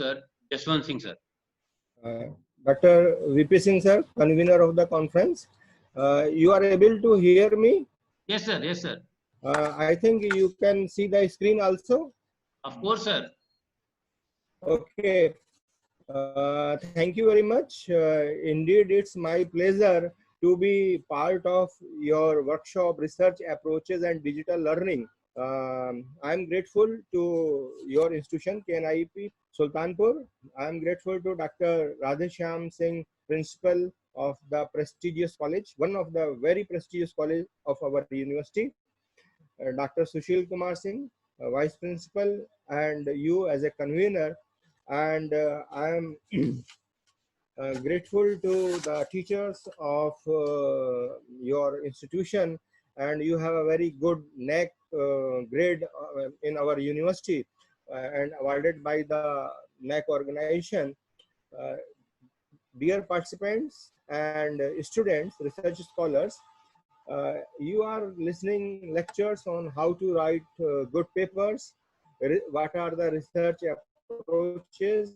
Sir, Jaswant Singh, sir. Dr. VP Singh, sir, convener of the conference. You are able to hear me? Yes, sir. Yes, sir. I think you can see the screen also. Of course, sir. Okay. Thank you very much. Indeed, it's my pleasure to be part of your workshop, research approaches and digital learning. I'm grateful to your institution, KNIEP Sultanpur. I'm grateful to Dr. Radheshyam Singh, principal of the prestigious college, one of the very prestigious college of our university. Dr. Sushil Kumar Singh, vice principal, and you as a convener. And I am grateful to the teachers of your institution, and you have a very good NAC grade in our university and awarded by the NAC organization. Uh, Dear participants and students, research scholars, you are listening lectures on how to write good papers, what are the research approaches,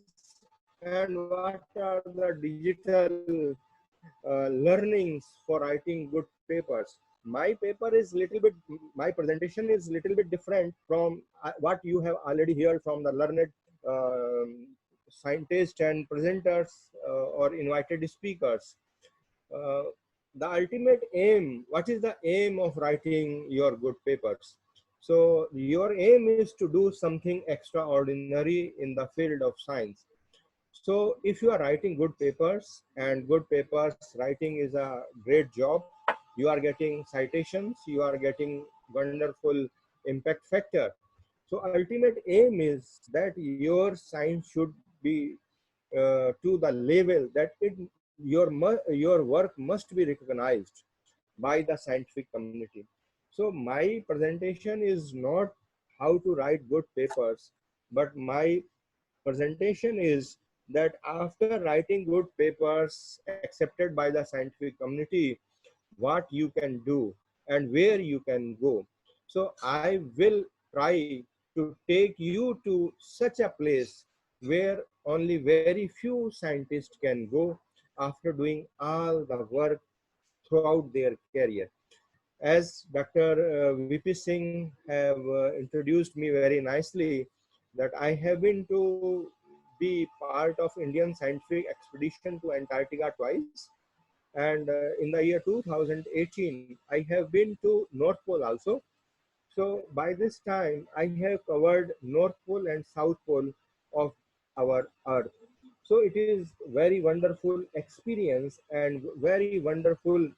and what are the digital learnings for writing good papers. My paper is little bit, my presentation is little bit different from what you have already heard from the learned scientists and presenters or invited speakers. Uh, the ultimate aim, what is the aim of writing your good papers? So your aim is to do something extraordinary in the field of science. So if you are writing good papers, and good papers writing is a great job, you are getting citations, you are getting wonderful impact factor. So ultimate aim is that your science should be to the level that your work must be recognized by the scientific community. So my presentation is not how to write good papers, but my presentation is that after writing good papers accepted by the scientific community, what you can do and where you can go. So I will try to take you to such a place where only very few scientists can go after doing all the work throughout their career. As Dr. VP Singh have introduced me very nicely, that I have been to be part of Indian scientific expedition to Antarctica twice. And in the year 2018, I have been to North Pole also. So by this time, I have covered North Pole and South Pole of our Earth. So it is very wonderful experience and very wonderful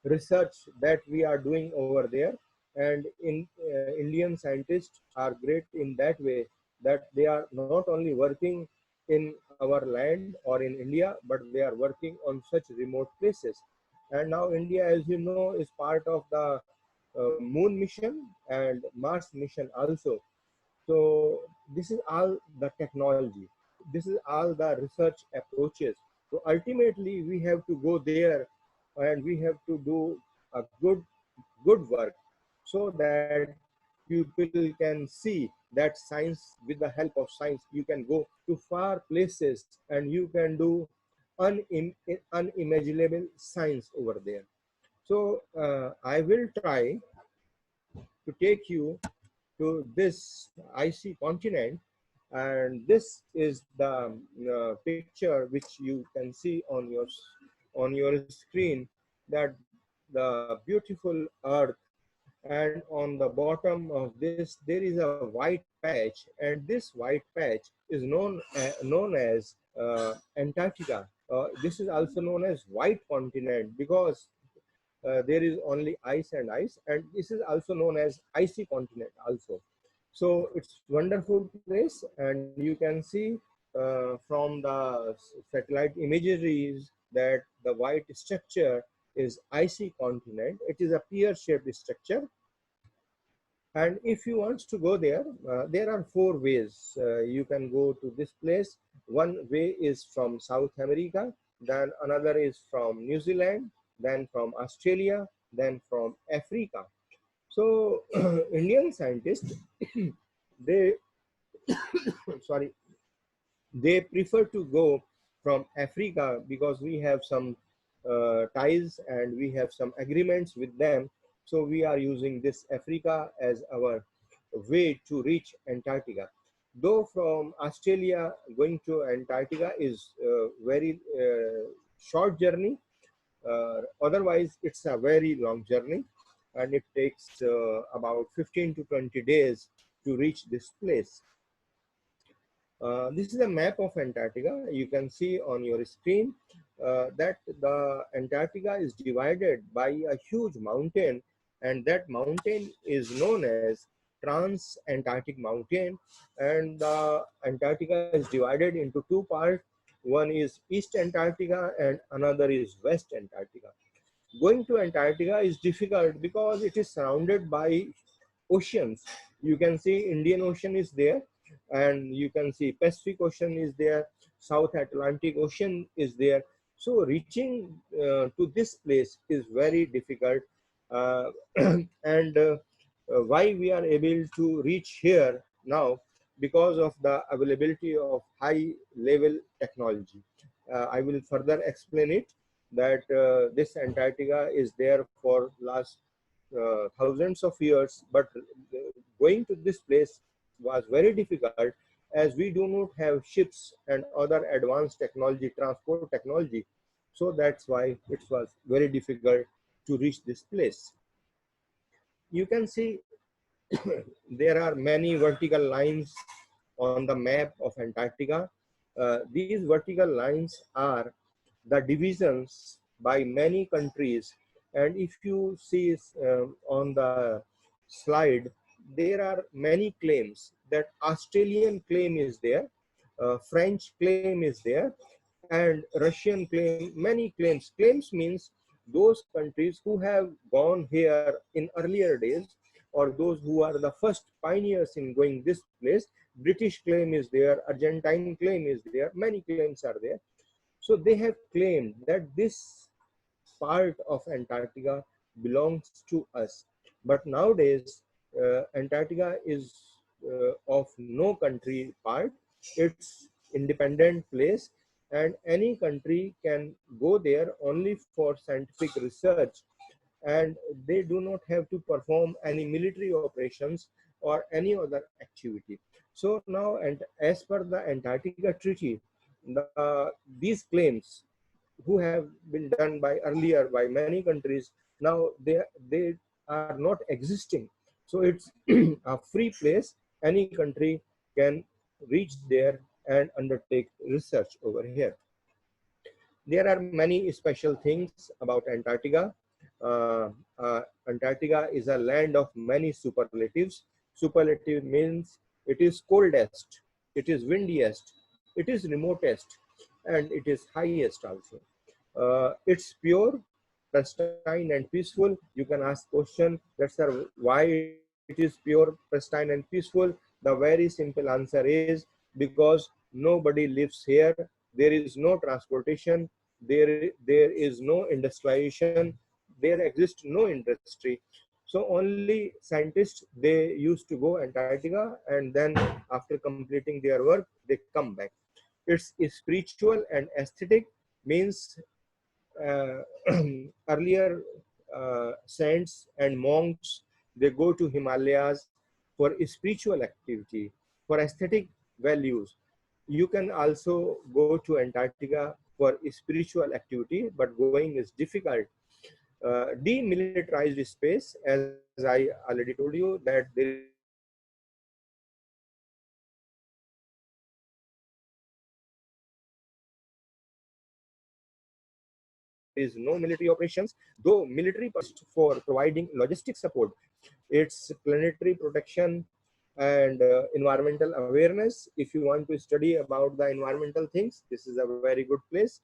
research that we are doing over there. And Indian scientists are great in that way, that they are not only working in our land or in India, but they are working on such remote places. And now India, as you know, is part of the moon mission and Mars mission also. So this is all the technology. This is all the research approaches. So ultimately, we have to go there, and we have to do a good work, so that people can see that science, with the help of science, you can go to far places and you can do unimaginable science over there. So I will try to take you to this icy continent, and this is the picture which you can see on your screen, that the beautiful earth, and on the bottom of this there is a white patch, and this white patch is known as Antarctica. This is also known as white continent because there is only ice and ice, and this is also known as icy continent also. So it's wonderful place, and you can see from the satellite imageries that the white structure is icy continent. It is a pear-shaped structure. And if you want to go there, there are four ways you can go to this place. One way is from South America, then another is from New Zealand, then from Australia, then from Africa. So Indian scientists, they, sorry, They prefer to go from Africa because we have some ties and we have some agreements with them. So we are using this Africa as our way to reach Antarctica. Though from Australia going to Antarctica is a very short journey, otherwise it's a very long journey, and it takes about 15 to 20 days to reach this place. This is a map of Antarctica. You can see on your screen that the Antarctica is divided by a huge mountain, and that mountain is known as Trans-Antarctic Mountain. And the Antarctica is divided into two parts. One is East Antarctica and another is West Antarctica. Going to Antarctica is difficult because it is surrounded by oceans. You can see Indian Ocean is there, and you can see Pacific Ocean is there, South Atlantic Ocean is there. So reaching to this place is very difficult. Uh, and why we are able to reach here now? Because of the availability of high level technology. I will further explain it, that this Antarctica is there for last thousands of years, but going to this place was very difficult, as we do not have ships and other advanced technology, transport technology. So that's why it was very difficult to reach this place. You can see there are many vertical lines on the map of Antarctica. These vertical lines are the divisions by many countries. And if you see on the slide, there are many claims. That Australian claim is there, French claim is there, and Russian claim, many claims. Claims means those countries who have gone here in earlier days, or those who are the first pioneers in going this place. British claim is there, Argentine claim is there, many claims are there. So they have claimed that this part of Antarctica belongs to us. But nowadays, Antarctica is of no country part. It's independent place, and any country can go there only for scientific research, and they do not have to perform any military operations or any other activity. So now, and as per the Antarctica Treaty, these claims who have been done by earlier by many countries, now they are not existing. So it's a free place. Any country can reach there and undertake research over here. There are many special things about Antarctica. Antarctica is a land of many superlatives. Superlative means it is coldest, it is windiest, it is remotest, and it is highest also. It's pure, pristine, and peaceful. You can ask question, that's why it is pure, pristine, and peaceful. The very simple answer is because nobody lives here. There is no transportation. There is no industrialization. There exists no industry. So only scientists, they used to go Antarctica, and then after completing their work, they come back. It's spiritual and aesthetic, means uh, earlier saints and monks, they go to Himalayas for spiritual activity, for aesthetic values. You can also go to Antarctica for spiritual activity, but going is difficult. Demilitarized space, as I already told you, that there is no military operations, there is no military personnel, there is no military though military personnel exist for providing logistic support. It's planetary protection and environmental awareness. If you want to study about the environmental things, this is a very good place.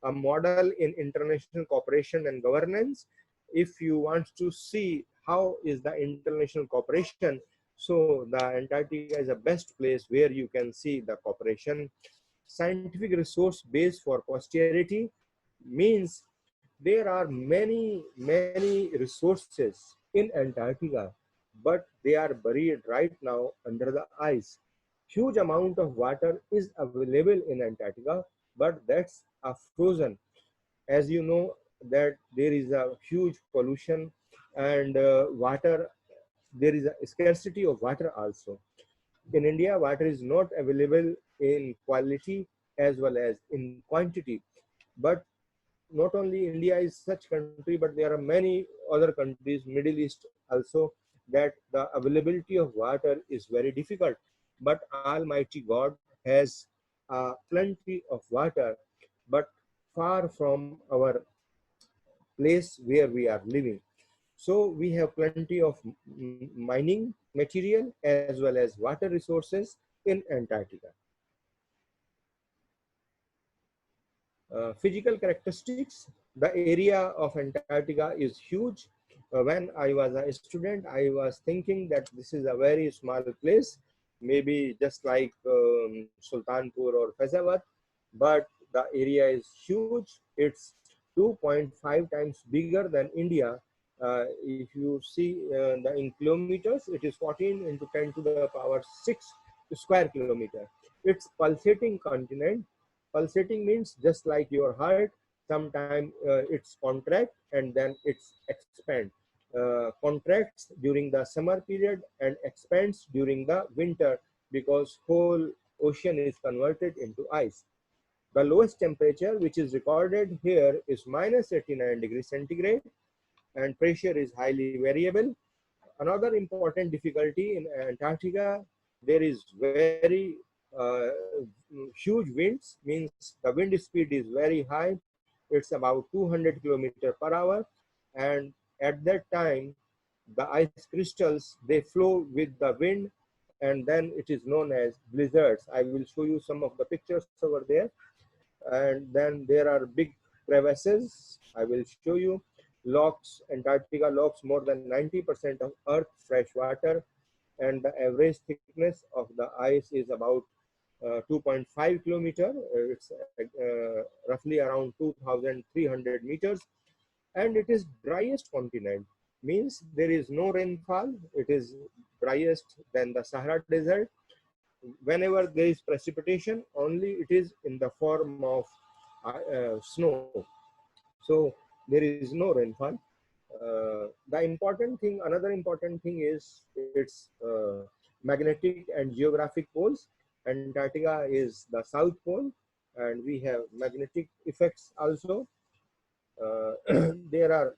A model in international cooperation and governance. If you want to see how is the international cooperation, so the Antarctica is the best place where you can see the cooperation. Scientific resource base for posterity means there are many resources in Antarctica, but they are buried right now under the ice. huge amount of water is available in Antarctica, but that's a frozen. As you know that there is a huge pollution and water, there is a scarcity of water also. In India, water is not available in quality as well as in quantity. But not only India is such country, but there are many other countries, Middle East also, that the availability of water is very difficult. But Almighty God has plenty of water, but far from our place where we are living. So we have plenty of mining material as well as water resources in Antarctica. Physical characteristics, the area of Antarctica is huge. When I was a student, I was thinking that this is a very small place, maybe just like Sultanpur or Faizabad, but the area is huge. It's 2.5 times bigger than India. If you see in kilometers, it is 14 into 10 to the power 6 square kilometer. It's pulsating continent. Pulsating means just like your heart, sometimes it's contract and then it's expand. Contracts during the summer period and expands during the winter because whole ocean is converted into ice. The lowest temperature which is recorded here is minus 89 degrees centigrade, and pressure is highly variable. Another important difficulty in Antarctica, there is very uh, huge winds, means the wind speed is very high. It's about 200 kilometer per hour. And at that time, the ice crystals, they flow with the wind, and then it is known as blizzards. I will show you some of the pictures over there. And then there are big crevasses. I will show you. Locks, Antarctica locks more than 90% of Earth's fresh water, and the average thickness of the ice is about 2.5 kilometer. It's roughly around 2,300 meters, and it is driest continent. Means there is no rainfall. It is driest than the Sahara Desert. Whenever there is precipitation, only it is in the form of snow. So there is no rainfall. The important thing, another important thing is its magnetic and geographic poles. Antarctica is the south pole, and we have magnetic effects also. There are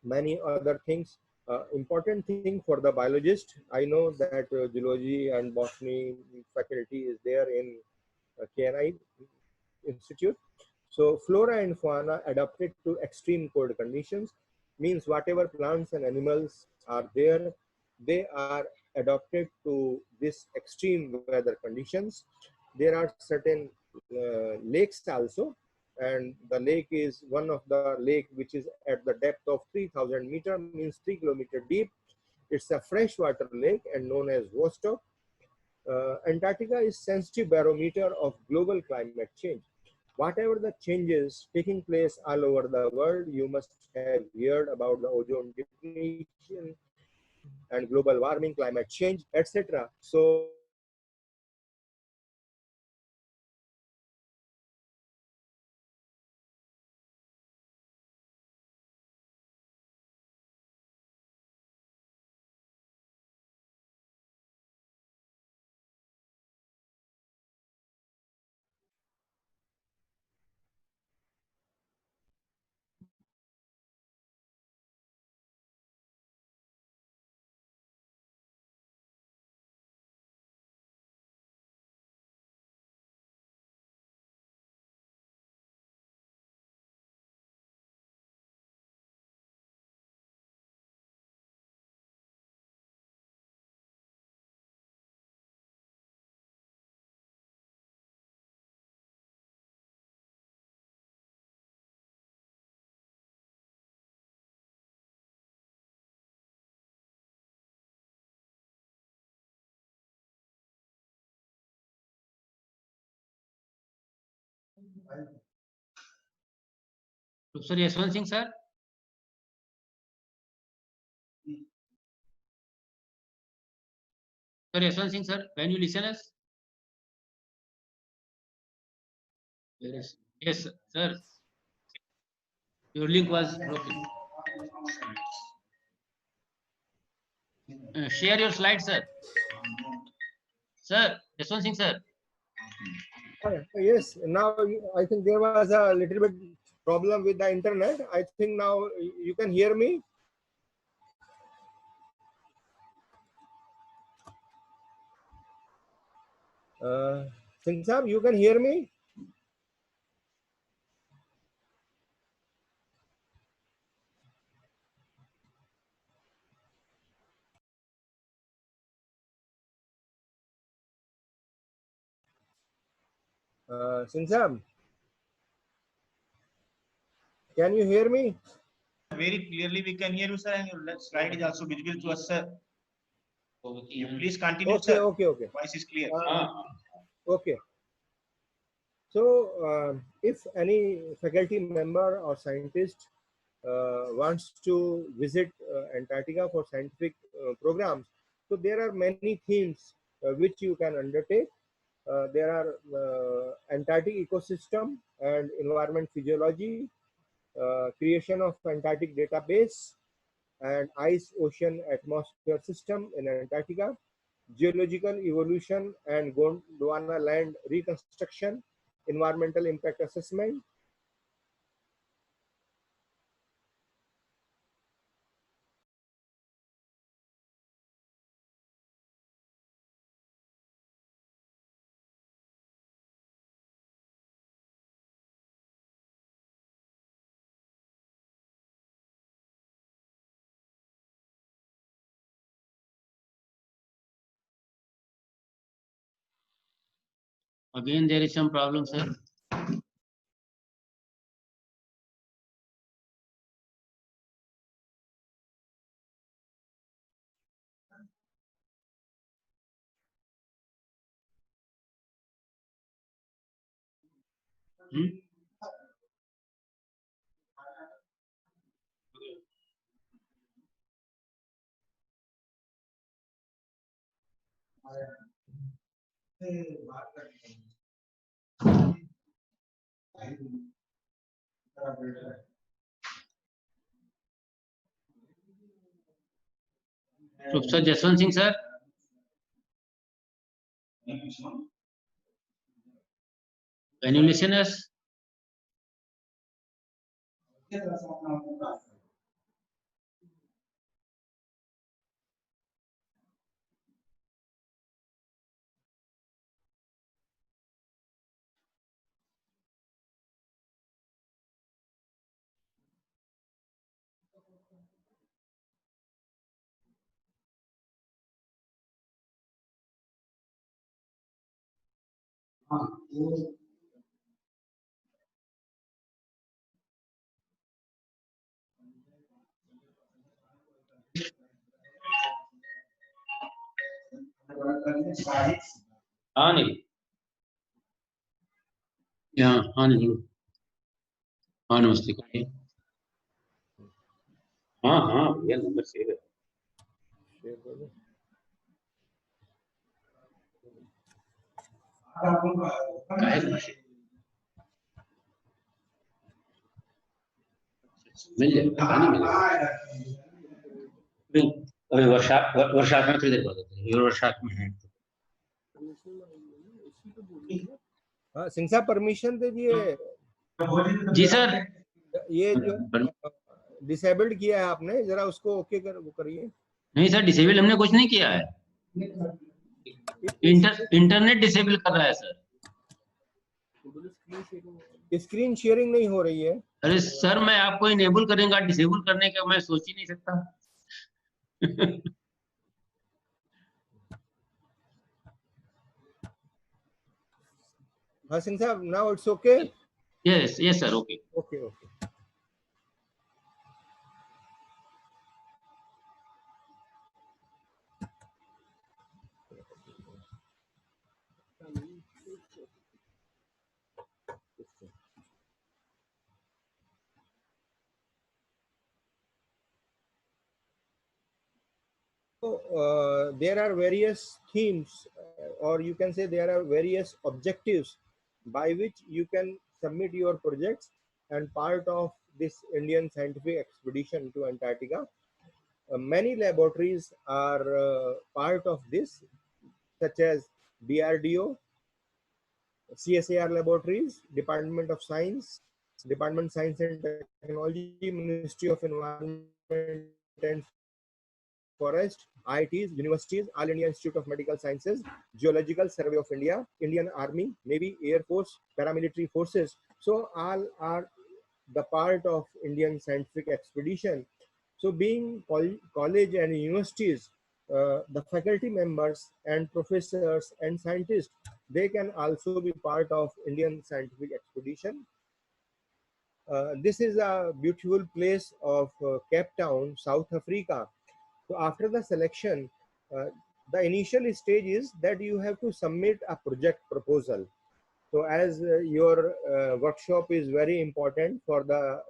many other things. Important thing for the biologist, I know that geology and botany faculty is there in KNI Institute. So flora and fauna adapted to extreme cold conditions, means whatever plants and animals are there, they are adapted to this extreme weather conditions. There are certain lakes also, and the lake is one of the lake which is at the depth of 3,000 meter, means 3 kilometer deep. It's a freshwater lake and known as Vostok. Antarctica is sensitive barometer of global climate change. Whatever the changes taking place all over the world, you must have heard about the ozone depletion and global warming, climate change, etc. So Professor Yashwant Singh, sir. Sir Yashwant Singh, sir, when you listen us? Yes, sir. Your link was broken. Share your slide, sir. Sir, Yashwant Singh, sir. Yes, now I think there was a little bit problem with the internet. I think now you can hear me. Singh Saab, you can hear me? Singh Saab, can you hear me? Very clearly we can hear you, sir, and your slide is also visible to us, sir. You please continue, Okay, sir. okay, okay. Voice is clear. Okay. So, if any faculty member or scientist wants to visit Antarctica for scientific programs, so there are many themes which you can undertake. There are Antarctic ecosystem and environment physiology, creation of Antarctic database, and ice ocean atmosphere system in Antarctica, geological evolution and Gondwana land reconstruction, environmental impact assessment. Again, there is some problem, sir. Hmm? Professor Jaswant Singh, sir. Can you listen us? हाँ नहीं हाँ नहीं हाँ नमस्ते कहिए हाँ हाँ भैया नंबर सेव है काहे का नशे? मिल जाएगा कहाँ नहीं मिलेगा नहीं, अभी वर्कशॉप में थोड़ी देर बाद होते हैं ये वर्कशॉप में है हाँ, सिंह साहब परमिशन दे दिए। जी सर ये जो डिसेबल्ड किया है आपने, जरा उसको ओके कर वो करिए। नहीं सर डिसेबल हमने कुछ नहीं किया है इंटरनेट डिसेबल कर रहा है सर स्क्रीन शेयरिंग नहीं हो रही है। अरे सर मैं आपको इनेबल करेंगे डिसेबल करने का मैं सोच ही नहीं सकता हाँ सिंह साहब, now it's okay. Yes yes sir okay okay okay. So, there are various themes, or you can say there are various objectives by which you can submit your projects and part of this Indian scientific expedition to Antarctica. Many laboratories are part of this, such as DRDO, CSAR laboratories, Department of Science, Department of Science and Technology, Ministry of Environment and Forest, IITs, universities, All India Institute of Medical Sciences, Geological Survey of India, Indian Army, Navy, Air Force, paramilitary forces. So all are the part of Indian scientific expedition. So being college and universities, the faculty members and professors and scientists, they can also be part of Indian scientific expedition. This is a beautiful place of Cape Town, South Africa. So after the selection, the initial stage is that you have to submit a project proposal. So as your workshop is very important for the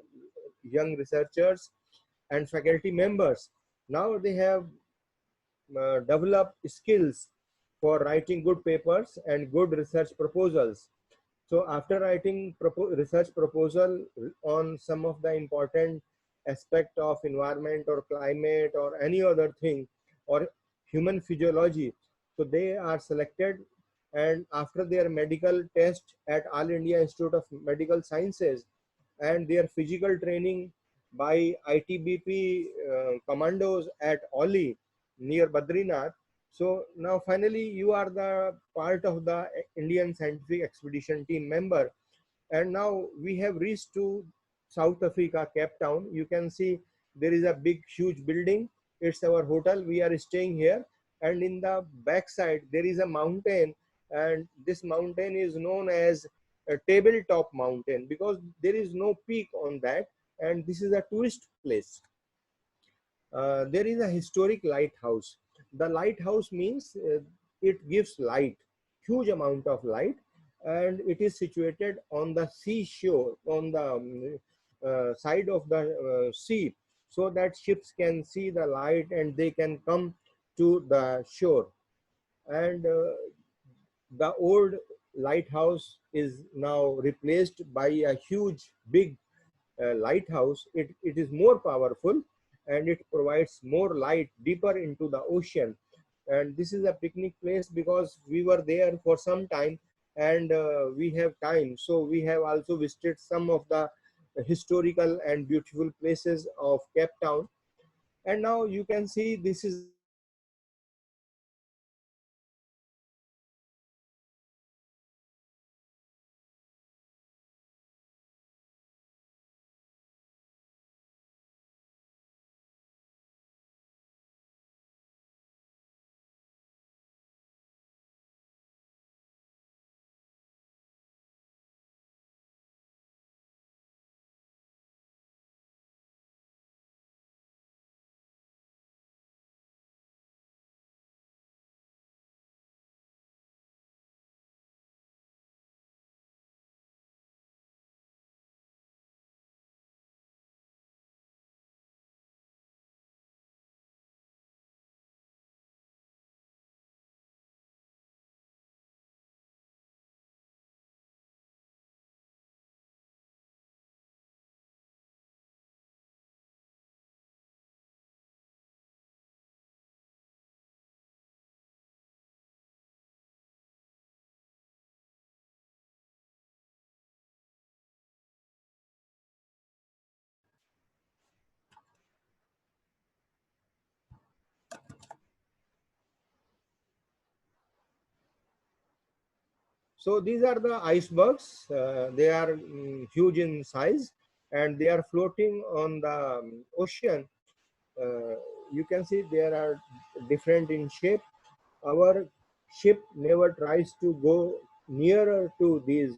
young researchers and faculty members, now they have developed skills for writing good papers and good research proposals. So after writing research proposal on some of the important aspect of environment or climate or any other thing or human physiology, so they are selected, and after their medical test at All India Institute of Medical Sciences and their physical training by ITBP commandos at Oli near Badrinath. So now finally you are the part of the Indian scientific expedition team member. And now we have reached to South Africa, Cape Town. You can see there is a big, huge building. It's our hotel. We are staying here. And in the backside, there is a mountain. And this mountain is known as a tabletop mountain because there is no peak on that. And this is a tourist place. There is a historic lighthouse. The lighthouse means it gives light, huge amount of light, and it is situated on the seashore, on the side of the sea, so that ships can see the light and they can come to the shore. And the old lighthouse is now replaced by a huge, big lighthouse. It is more powerful and it provides more light deeper into the ocean. And this is a picnic place because we were there for some time and we have time. So we have also visited some of the historical and beautiful places of Cape Town. And now you can see this is the mountain and so these are the icebergs. They are huge in size and they are floating on the ocean. Uh, you can see they are different in shape. Our ship never tries to go nearer to these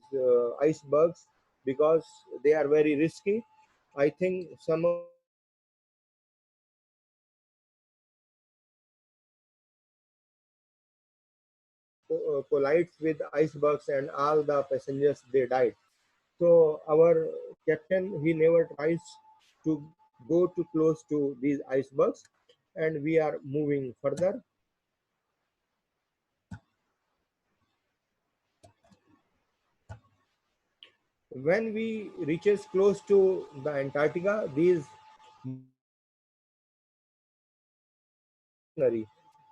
icebergs because they are very risky. I think some of the collides with icebergs and all the passengers they died. So our captain, he never tries to go too close to these icebergs, and we are moving further. When we reaches close to the Antarctica, these stationary.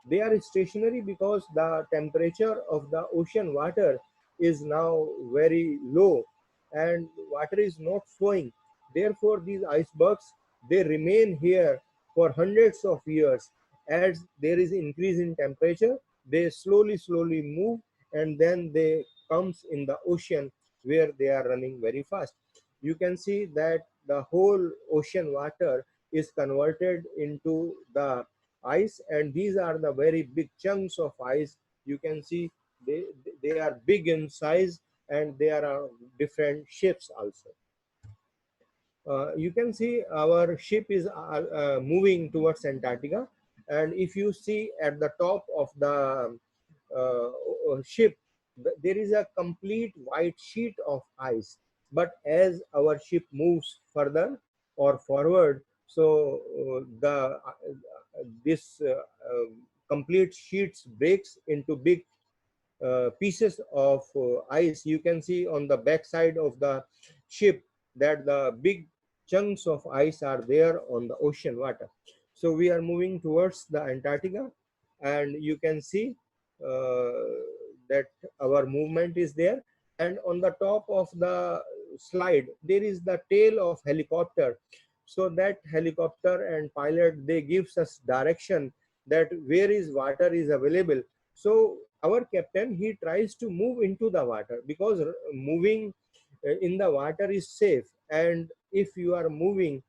They are stationary because the temperature of the ocean water is now very low and water is not flowing. Therefore, these icebergs, they remain here for hundreds of years. As there is increase in temperature, they slowly move, and then they comes in the ocean where they are running very fast. You can see that the whole ocean water is converted into the ice, and these are the very big chunks of ice. You can see they they are big in size, and there are different shapes also. You can see our ship is moving towards Antarctica, and if you see at the top of the ship, there is a complete white sheet of ice. But as our ship moves further or forward, so the this complete sheets breaks into big pieces of ice. You can see on the back side of the ship that the big chunks of ice are there on the ocean water. So we are moving towards the Antarctica, and you can see that our movement is there. And on the top of the slide, there is the tail of helicopter. So that helicopter and pilot, they gives us direction that where is water is available. So our captain, he tries to move into the water because moving in the water is safe. And if you are moving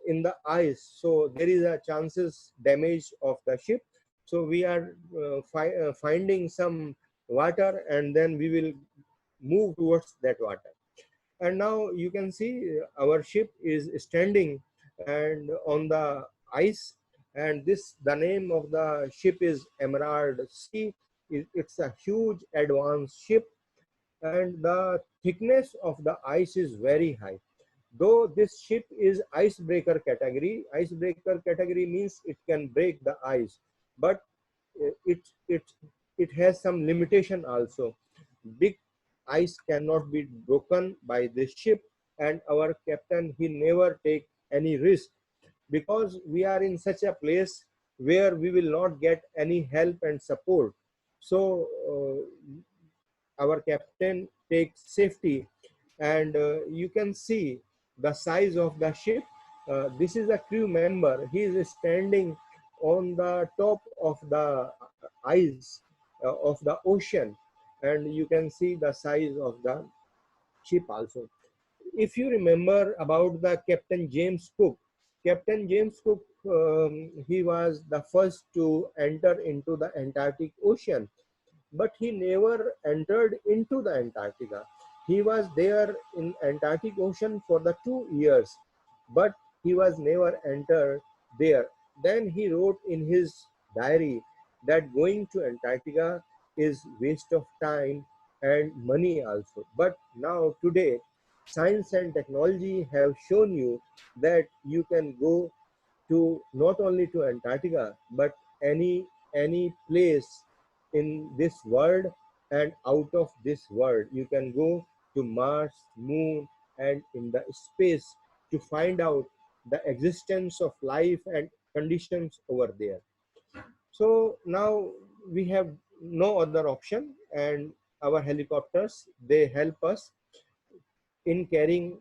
in the ice, so there is a chances damage of the ship. So we are finding some water, and then we will move towards that water. And now you can see our ship is standing and on the ice, and this, the name of the ship is Emerald Sea. It's a huge advanced ship, and the thickness of the ice is very high. Though this ship is icebreaker category means it can break the ice, but it it it has some limitation also. Big ice cannot be broken by this ship, and our captain, he never take any risk, because we are in such a place where we will not get any help and support. So our captain takes safety, and you can see the size of the ship. This is a crew member. He is standing on the top of the ice of the ocean, and you can see the size of the ship also. If you remember about the Captain James Cook, Captain James Cook, he was the first to enter into the Antarctic Ocean, but he never entered into the Antarctica. He was there in Antarctic Ocean for the 2 years, but he was never entered there. Then he wrote in his diary that going to Antarctica is waste of time and money also. But now today, science and technology have shown you that you can go to not only to Antarctica, but any place in this world and out of this world. You can go to Mars, Moon, and in the space to find out the existence of life and conditions over there. So now we have no other option, and our helicopters, they help us in carrying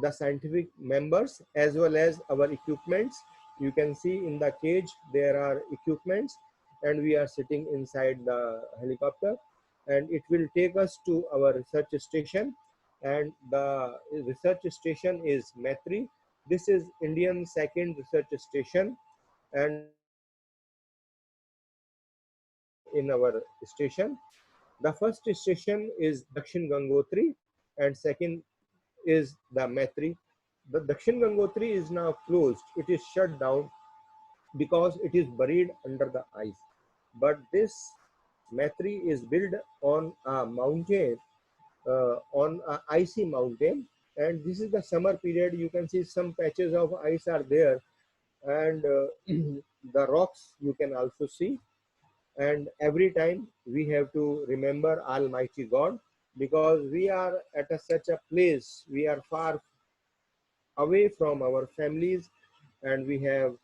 the scientific members as well as our equipments. You can see in the cage there are equipments, and we are sitting inside the helicopter, and it will take us to our research station. And the research station is Maitri. This is Indian second research station, and in our station, the first station is Dakshin Gangotri, and second is the Maitri. The Dakshin Gangotri is now closed. It is shut down because it is buried under the ice. But this Maitri is built on a mountain, on an icy mountain. And this is the summer period. You can see some patches of ice are there, and the rocks you can also see. And every time we have to remember Almighty God, because we are at such a place, we are far away from our families, and we have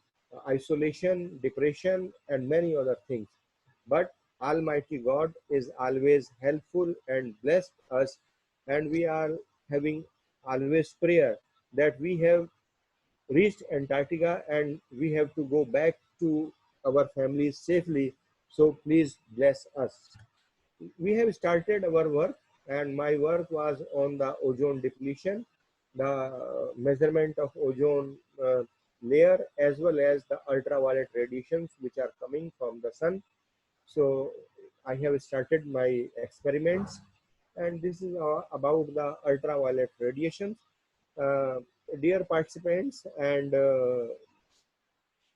isolation, depression, and many other things. But Almighty God is always helpful and blessed us, and we are having always prayer that we have reached Antarctica and we have to go back to our families safely. So please bless us. We have started our work, and my work was on the ozone depletion, the measurement of ozone layer, as well as the ultraviolet radiations which are coming from the sun. So I have started my experiments, and this is about the ultraviolet radiations. Uh, Dear participants and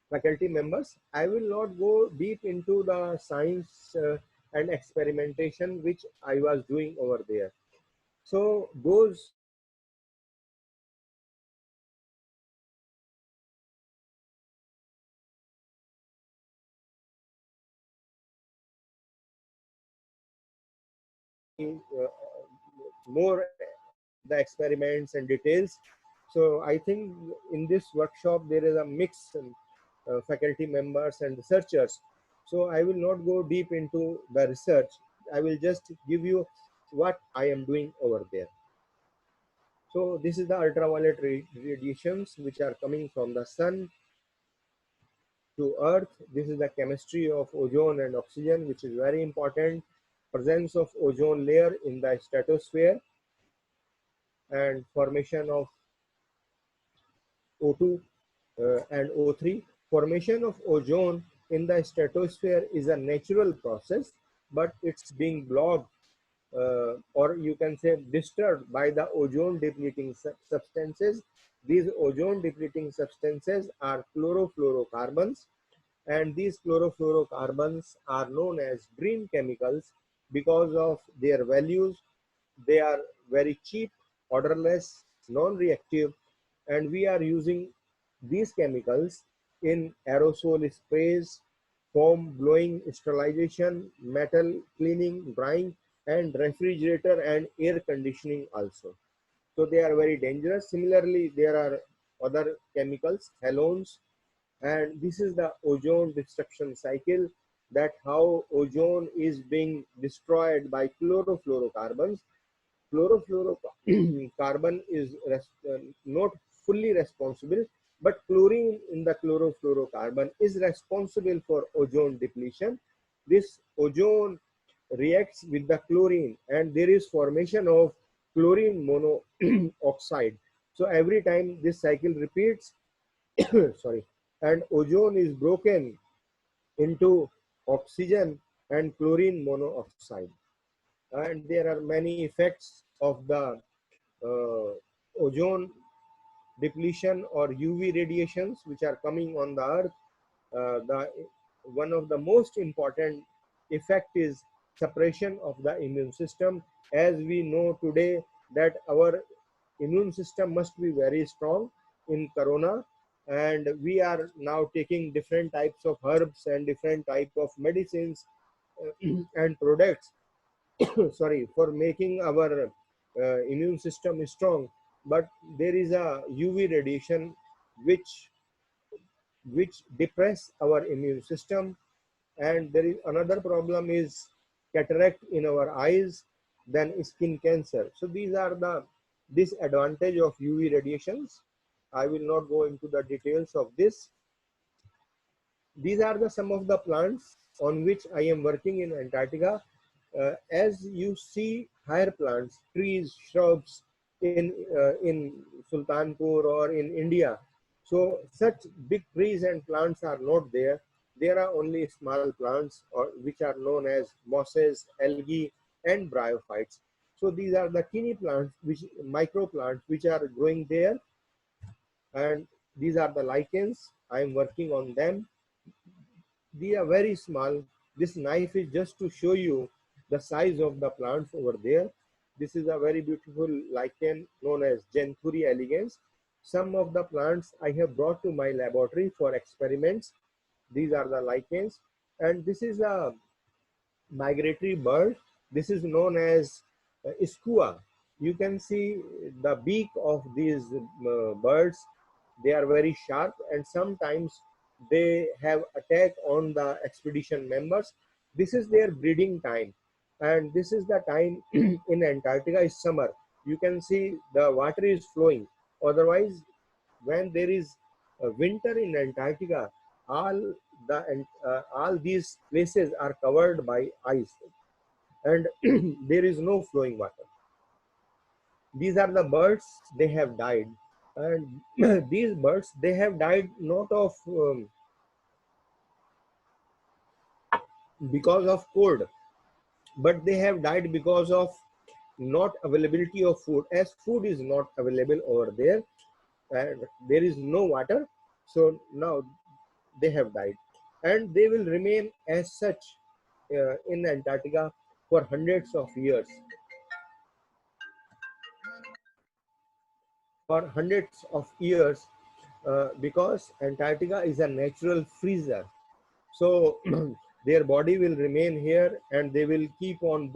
faculty members, I will not go deep into the science and experimentation which I was doing over there. So those more the experiments and details. So I think in this workshop there is a mix faculty members and researchers. So I will not go deep into the research. I will just give you what I am doing over there. So this is the ultraviolet radiations which are coming from the sun to earth. This is the chemistry of ozone and oxygen, which is very important. Presence of ozone layer in the stratosphere and formation of O2 and O3. Formation of ozone in the stratosphere is a natural process, but it's being blocked or you can say disturbed by the ozone depleting substances. These ozone depleting substances are chlorofluorocarbons, and these chlorofluorocarbons are known as green chemicals because of their values. They are very cheap, odorless, non-reactive, and we are using these chemicals in aerosol sprays, foam blowing, sterilization, metal cleaning, drying, and refrigerator and air conditioning also. So they are very dangerous. Similarly, there are other chemicals, halogens, and this is the ozone destruction cycle, that how ozone is being destroyed by chlorofluorocarbons. Chlorofluorocarbon is not fully responsible, but chlorine in the chlorofluorocarbon is responsible for ozone depletion. This ozone reacts with the chlorine and there is formation of chlorine monoxide. So every time this cycle repeats, sorry, and ozone is broken into oxygen and chlorine monoxide. And there are many effects of the ozone depletion or UV radiations which are coming on the earth. One of the most important effect is suppression of the immune system. As we know today that our immune system must be very strong in corona, and we are now taking different types of herbs and different type of medicines and products sorry, for making our immune system strong. But there is a UV radiation which depress our immune system, and there is another problem is cataract in our eyes, then skin cancer. So these are the disadvantage of UV radiations. I will not go into the details of this. These are the some of the plants on which I am working in Antarctica. As you see higher plants, trees, shrubs in Sultanpur or in India. So such big trees and plants are not there. There are only small plants or which are known as mosses, algae, and bryophytes. So these are the teeny plants, which micro plants, which are growing there, and these are the lichens. I am working on them. They are very small. This knife is just to show you the size of the plants over there. This is a very beautiful lichen known as Genthuri elegans. Some of the plants I have brought to my laboratory for experiments. These are the lichens, and this is a migratory bird. This is known as skua. You can see the beak of these birds. They are very sharp, and sometimes they have attack on the expedition members. This is their breeding time, and this is the time in Antarctica is summer. You can see the water is flowing. Otherwise, when there is a winter in Antarctica, all all these places are covered by ice, and there is no flowing water. These are the birds, they have died, and these birds, they have died not of because of cold, but they have died because of not availability of food. As food is not available over there and there is no water, so now they have died, and they will remain as such in Antarctica for hundreds of years. For hundreds of years, because Antarctica is a natural freezer. So their body will remain here, and they will keep on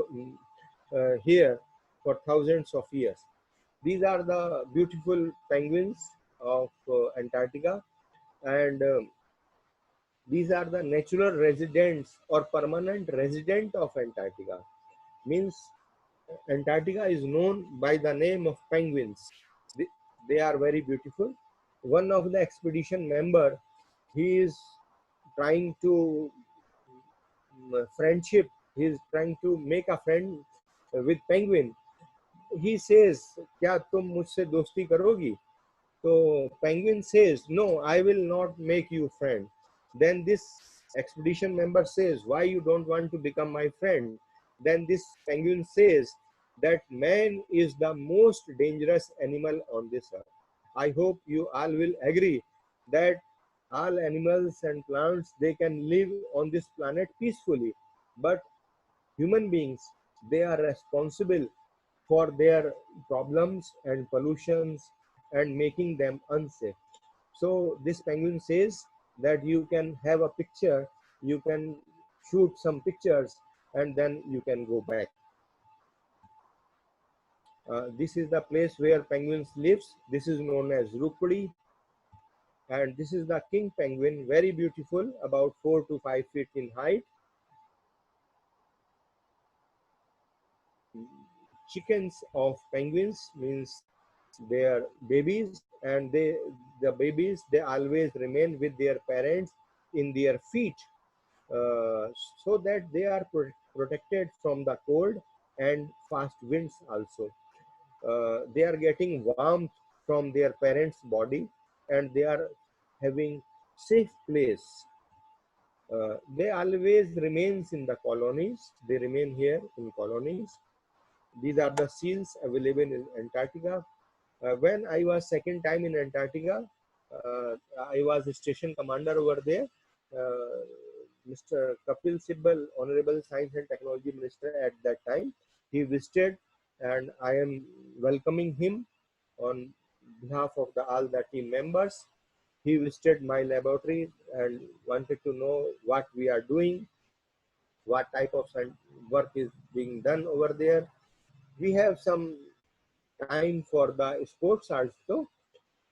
here for thousands of years. These are the beautiful penguins of Antarctica, and these are the natural residents or permanent resident of Antarctica. Means Antarctica is known by the name of penguins. They are very beautiful. One of the expedition member, he is trying to friendship. He is trying to make a friend with penguin. He says, "क्या तुम मुझसे दोस्ती करोगी?" So penguin says, "No, I will not make you friend." Then this expedition member says, "Why you don't want to become my friend?" Then this penguin says that man is the most dangerous animal on this earth. I hope you all will agree that all animals and plants, they can live on this planet peacefully, but human beings, they are responsible for their problems and pollutions and making them unsafe. So this penguin says that you can have a picture, you can shoot some pictures, and then you can go back. This is the place where penguins lives. This is known as Rukudi, and this is the king penguin, very beautiful, about 4 to 5 feet in height. Chickens of penguins means their babies, and the babies, they always remain with their parents in their feet, uh, so that they are protected from the cold and fast winds also. They are getting warmth from their parents body, and they are having safe place. They always remains in the colonies. They remain here in colonies. These are the seals available in Antarctica. When I was second time in Antarctica, I was a station commander over there. Uh, Mr. Kapil Sibal, Honorable Science and Technology Minister at that time, he visited, and I am welcoming him on behalf of all the team members. He visited my laboratory and wanted to know what we are doing, what type of work is being done over there. We have some time for the sports also,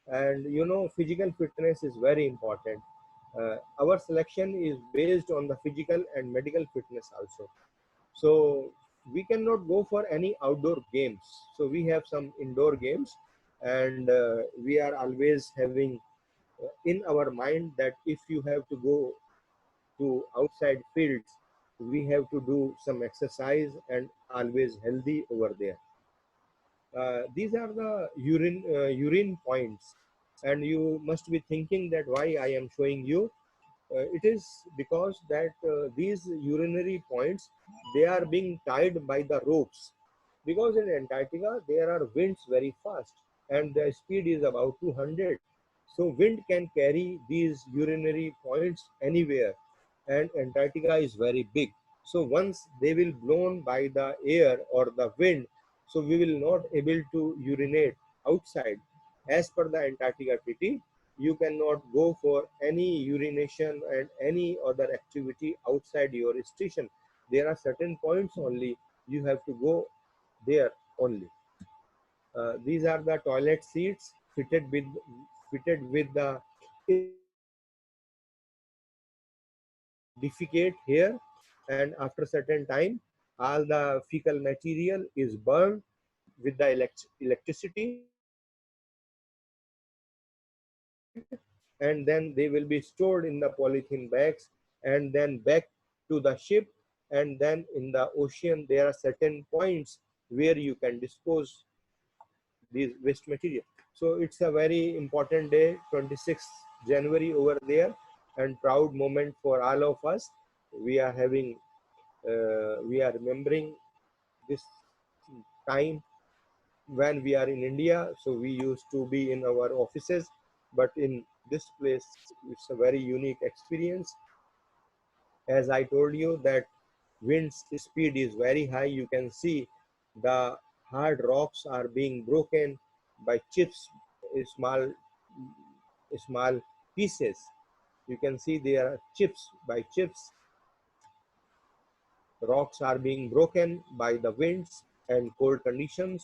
and you know, physical fitness is very important. Our selection is based on the physical and medical fitness also. So we cannot go for any outdoor games, so we have some indoor games, and we are always having in our mind that if you have to go to outside fields, we have to do some exercise and always healthy over there. These are the urine points, and you must be thinking that why I am showing you. It is because that these urinary points, they are being tied by the ropes, because in Antarctica there are winds very fast, and the speed is about 200. So wind can carry these urinary points anywhere, and Antarctica is very big. So once they will blown by the air or the wind, so we will not able to urinate outside. As per the Antarctica Treaty, you cannot go for any urination and any other activity outside your station. There are certain points only you have to go there only. These are the toilet seats fitted with the defecate here, and after certain time all the fecal material is burned with the electricity, and then they will be stored in the polythene bags and then back to the ship. And then in the ocean there are certain points where you can dispose these waste material. So it's a very important day, 26th January over there, and proud moment for all of us. We are having we are remembering this time when we are in India. So we used to be in our offices, but in this place, it's a very unique experience. As I told you that wind's speed is very high. You can see the hard rocks are being broken by chips, small, small pieces. You can see there are chips by chips. Rocks are being broken by the winds and cold conditions.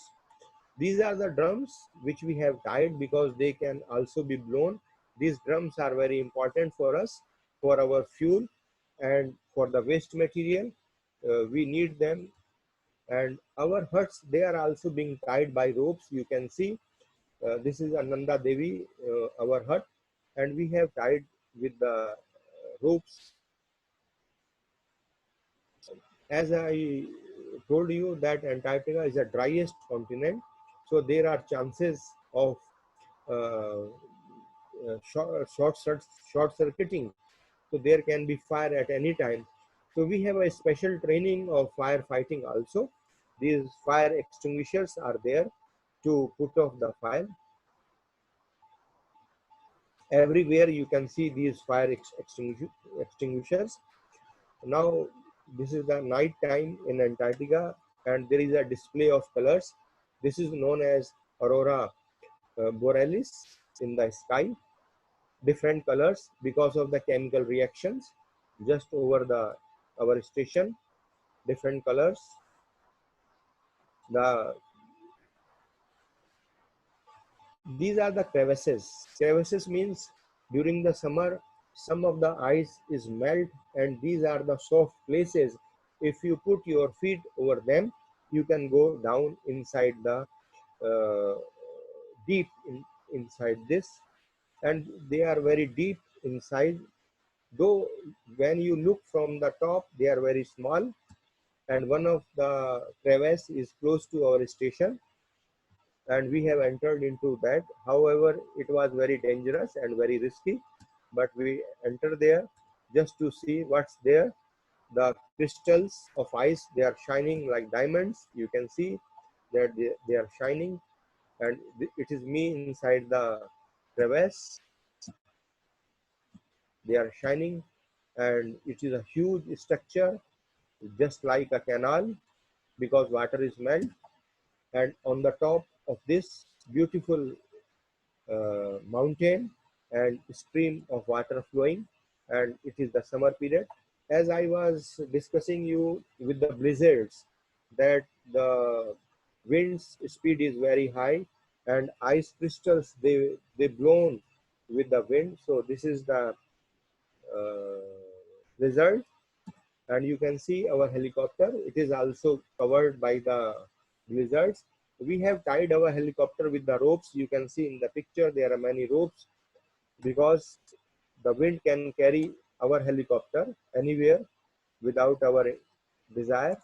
These are the drums which we have tied because they can also be blown. These drums are very important for us, for our fuel and for the waste material. We need them. And our huts, they are also being tied by ropes. You can see this is Ananda Devi, our hut, and we have tied with the ropes. As I told you that Antarctica is the driest continent, so there are chances of uh, short circuiting. So there can be fire at any time. So we have a special training of firefighting also. These fire extinguishers are there to put off the fire. Everywhere you can see these fire extinguishers. Now this is the night time in Antarctica, and there is a display of colors. This is known as aurora borealis in the sky. Different colors because of the chemical reactions just over the our station. Different colors. The These are the crevasses. Crevasses means during the summer some of the ice is melt, and these are the soft places. If you put your feet over them, you can go down inside the uh, deep inside this, and they are very deep inside. Though when you look from the top, they are very small, and one of the crevasse is close to our station, and we have entered into that. However, it was very dangerous and very risky, but we entered there just to see what's there. The crystals of ice, they are shining like diamonds. You can see that they are shining, and it is me inside the crevasse. They are shining, and it is a huge structure, just like a canal, because water is melt. And on the top of this beautiful mountain and stream of water flowing, and it is the summer period. As I was discussing you with the blizzards, that the wind's speed is very high, and ice crystals, they blown with the wind. So this is the result. And you can see our helicopter, it is also covered by the blizzards. We have tied our helicopter with the ropes. You can see in the picture there are many ropes, because the wind can carry our helicopter anywhere without our desire.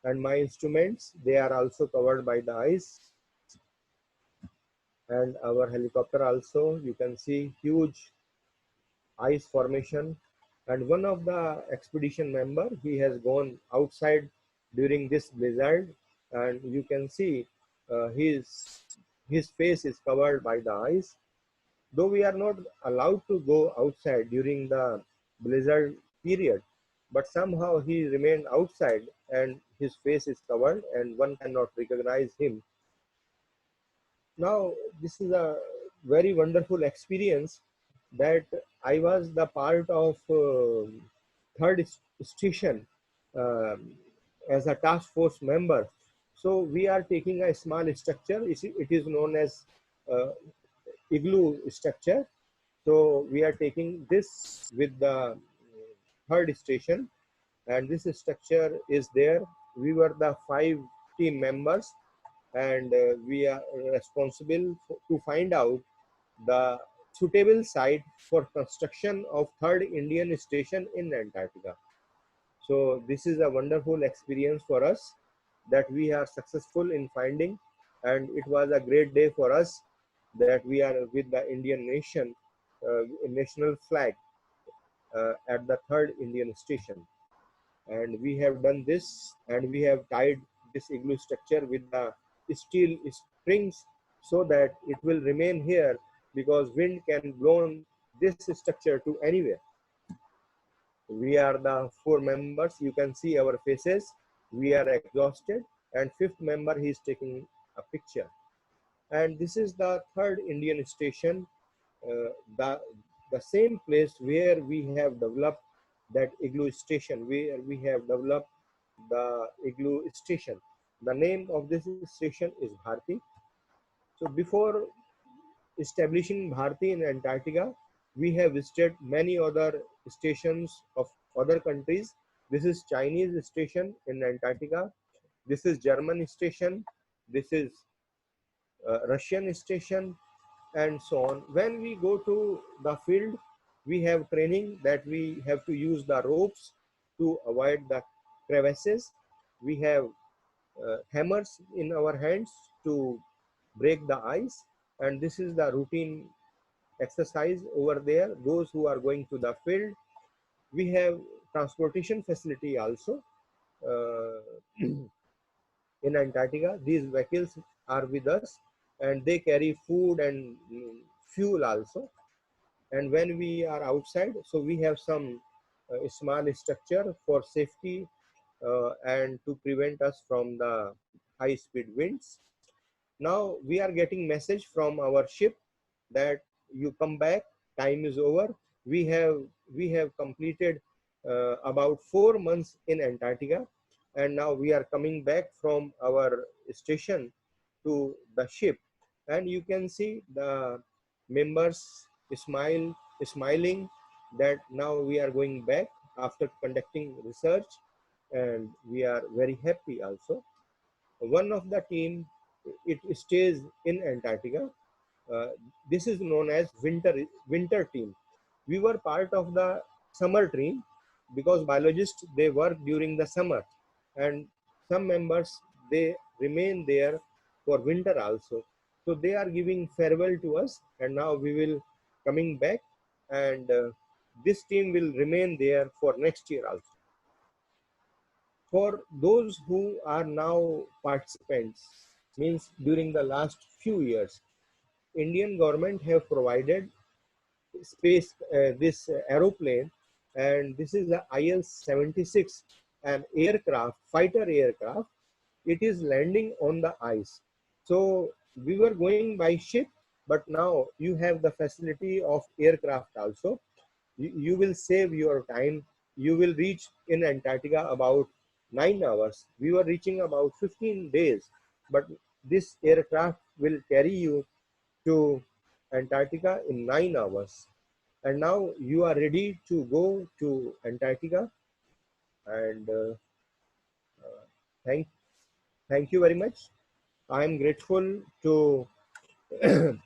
And my instruments, they are also covered by the ice. And our helicopter also, you can see huge ice formation. And one of the expedition member, he has gone outside during this blizzard, and you can see his face is covered by the ice. Though we are not allowed to go outside during the blizzard period, but somehow he remained outside, and his face is covered and one cannot recognize him. Now this is a very wonderful experience, that I was the part of third station, um as a task force member. So we are taking a small structure. It is known as igloo structure. So we are taking this with the third station, and this structure is there. We were the 5 team members, and we are responsible to find out the suitable site for construction of third Indian station in Antarctica. So this is a wonderful experience for us that we are successful in finding, and it was a great day for us that we are with the Indian nation, national flag at the third Indian station. And we have done this, and we have tied this igloo structure with the steel springs so that it will remain here, because wind can blow this structure to anywhere. We are the 4 members. You can see our faces. We are exhausted, and 5th member, he is taking a picture. And this is the third Indian station, uh, the the same place where we have developed that igloo station, where we have developed the igloo station. The name of this station is Bharti. So before establishing Bharti in Antarctica, we have visited many other stations of other countries. This is Chinese station in Antarctica. This is German station. This is Russian station, and so on. When we go to the field, we have training that we have to use the ropes to avoid the crevices. We have hammers in our hands to break the ice, and this is the routine exercise over there. Those who are going to the field, we have transportation facility also in Antarctica. These vehicles are with us, and they carry food and fuel also. And when we are outside, so we have some small structure for safety and to prevent us from the high speed winds. Now we are getting message from our ship that you come back, time is over. We have completed about 4 months in Antarctica, and now we are coming back from our station to the ship. And you can see the members smiling that now we are going back after conducting research, and we are very happy also. One of the team, it stays in Antarctica. Uh, this is known as winter team. We were part of the summer team because biologists, they work during the summer, and some members, they remain there for winter also. So they are giving farewell to us, and now we will coming back, and this team will remain there for next year also. For those who are now participants, means during the last few years, Indian government have provided space this aeroplane, and this is the IL-76, an aircraft, fighter aircraft. It is landing on the ice. So we were going by ship, but now you have the facility of aircraft also. You will save your time. You will reach in Antarctica about 9 hours. We were reaching about 15 days, but this aircraft will carry you to Antarctica in 9 hours. And now you are ready to go to Antarctica. And thank thank you very much. I am grateful to to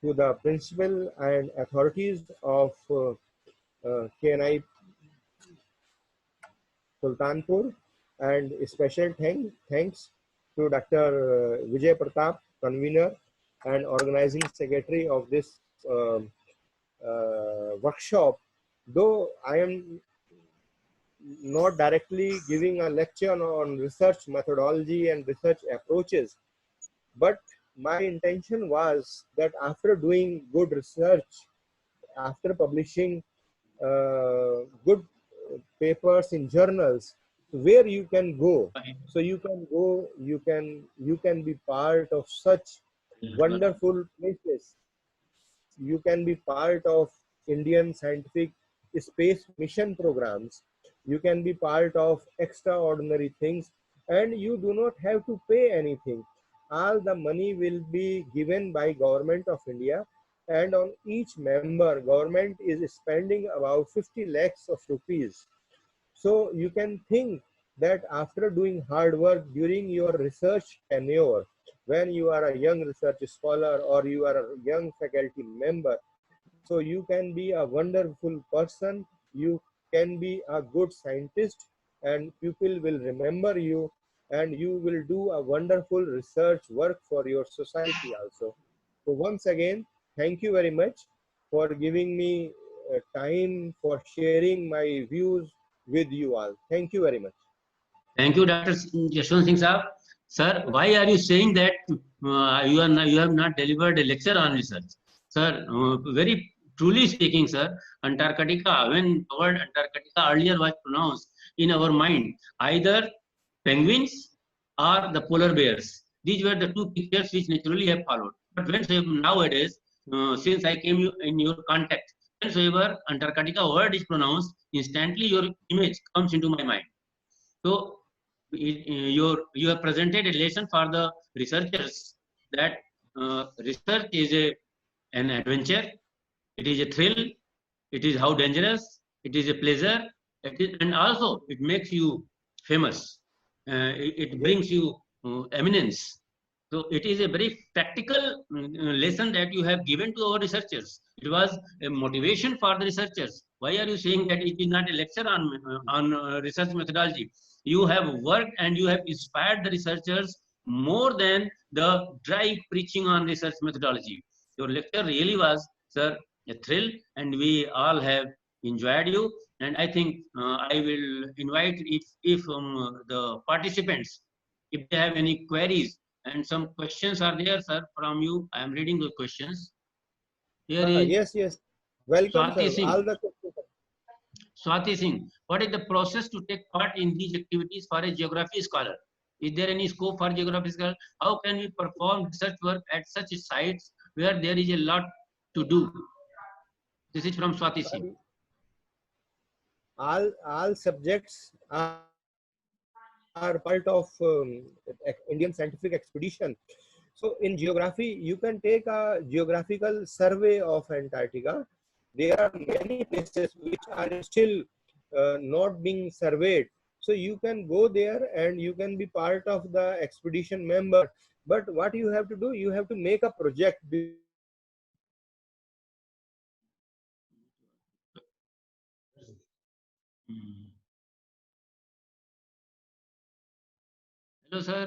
the principal and authorities of KNI Sultanpur, and special thanks to Dr. Vijay Pratap, convener and organizing secretary of this workshop. Though I am not directly giving a lecture on research methodology and research approaches, but my intention was that after doing good research, after publishing good papers in journals, where you can go, so you can go, you can be part of such wonderful places. You can be part of Indian scientific space mission programs. You can be part of extraordinary things. and you do not have to pay anything. All the money will be given by Government of India, and on each member, government is spending about 50 lakhs of rupees. So you can think that after doing hard work during your research tenure, when you are a young research scholar or you are a young faculty member, so you can be a wonderful person, you can be a good scientist, and people will remember you, and you will do a wonderful research work for your society also. So once again, thank you very much for giving me time for sharing my views with you all. Thank you very much. Thank you, Dr. Yashwant Singh Saab. Sir, why are you saying that you have not delivered a lecture on research? Sir, very truly speaking, sir, Antarctica, when the word Antarctica earlier was pronounced in our mind, either penguins or the polar bears. These were the two pictures which naturally have followed. But when nowadays, since I came in your contact, whensoever Antarctica word is pronounced, instantly your image comes into my mind. So you have presented a lesson for the researchers that research is an adventure, it is a thrill, it is how dangerous, it is a pleasure, and also it makes you famous. It Yes, brings you eminence. So it is a very practical lesson that you have given to our researchers. It was a motivation for the researchers. Why are you saying that it is not a lecture on research methodology? You have worked and you have inspired the researchers more than the dry preaching on research methodology. Your lecture really was, sir, a thrill, and we all have enjoyed you. And I think I will invite if the participants, if they have any queries, and some questions are there, sir, from you. I am reading the questions. Here is yes, yes. Welcome, Swati sir. All Singh. the questions. Swati Singh, what is the process to take part in these activities for a geography scholar? Is there any scope for geography scholar? How can we perform research work at such sites where there is a lot to do? This is from Swati Singh. All subjects are part of Indian scientific expedition. So in geography, you can take a geographical survey of Antarctica. There are many places which are still not being surveyed. So you can go there and you can be part of the expedition member. But what you have to do, you have to make a project before you go there. So you have to make a project and you have to submit it to the Hmm. Hello. Hello, sir.